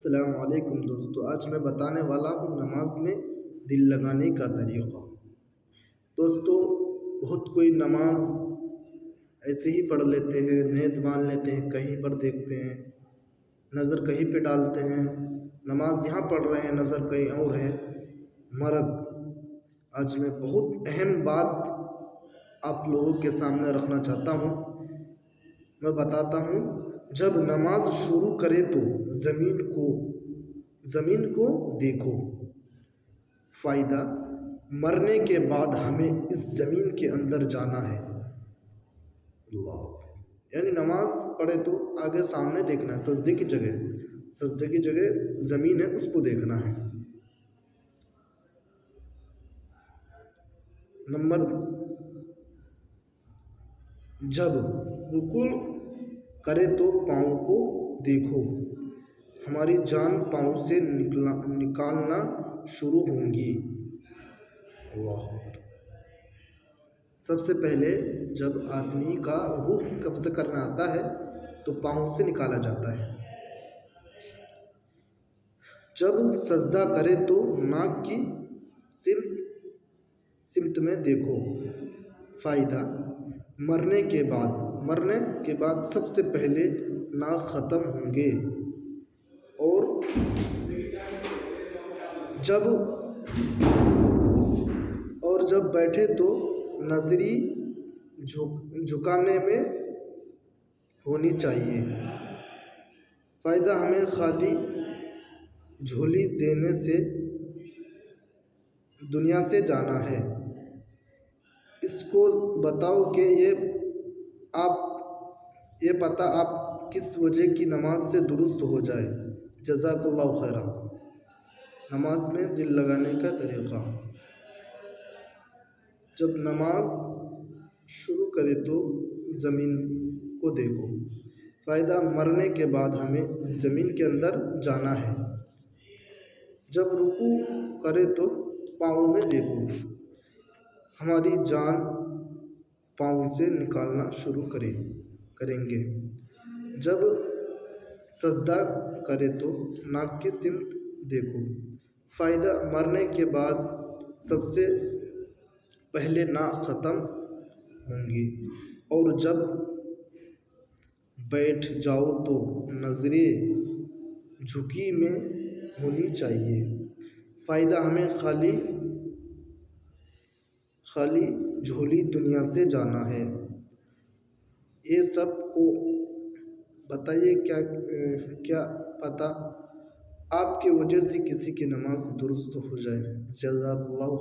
السلام علیکم دوستو، آج میں بتانے والا ہوں نماز میں دل لگانے کا طریقہ۔ دوستو، بہت کوئی نماز ایسے ہی پڑھ لیتے ہیں، نیت مان لیتے ہیں، کہیں پر دیکھتے ہیں، نظر کہیں پہ ڈالتے ہیں، نماز یہاں پڑھ رہے ہیں، نظر کہیں اور ہے۔ مرض آج میں بہت اہم بات آپ لوگوں کے سامنے رکھنا چاہتا ہوں۔ میں بتاتا ہوں، جب نماز شروع کرے تو زمین کو دیکھو۔ فائدہ: مرنے کے بعد ہمیں اس زمین کے اندر جانا ہے۔ اللہ، یعنی نماز پڑھے تو آگے سامنے دیکھنا ہے، سجدے کی جگہ زمین ہے، اس کو دیکھنا ہے۔ نمبر، جب رکوع کرے تو پاؤں کو دیکھو۔ ہماری جان پاؤں سے نکالنا شروع ہوں گی۔ اللہ، سب سے پہلے جب آدمی کا روح قبض کرنا آتا ہے تو پاؤں سے نکالا جاتا ہے۔ جب سجدہ کرے تو ناک کی سمت میں دیکھو۔ فائدہ: مرنے کے بعد سب سے پہلے ناک ختم ہوں گے، اور جب بیٹھے تو نظری جھکانے میں ہونی چاہیے۔ فائدہ: ہمیں خالی جھولی دینے سے دنیا سے جانا ہے۔ اس کو بتاؤ کہ یہ پتہ آپ کس وجہ کی نماز سے درست ہو جائے۔ جزاک اللہ خیرا۔ نماز میں دل لگانے کا طریقہ: جب نماز شروع کرے تو زمین کو دیکھو۔ فائدہ: مرنے کے بعد ہمیں زمین کے اندر جانا ہے۔ جب رکوع کرے تو پاؤں میں دیکھو۔ ہماری جان پاؤں سے نکالنا شروع کریں گے۔ جب سجدہ کرے تو ناک کی سمت دیکھو۔ فائدہ: مرنے کے بعد سب سے پہلے ناک ختم ہوں گی، اور جب بیٹھ جاؤ تو نظریں جھکی میں ہونی چاہیے۔ فائدہ: ہمیں خالی جھولی دنیا سے جانا ہے۔ یہ سب کو بتائیے، کیا پتہ آپ کی وجہ سے کسی کی نماز درست ہو جائے۔ جزاک اللہ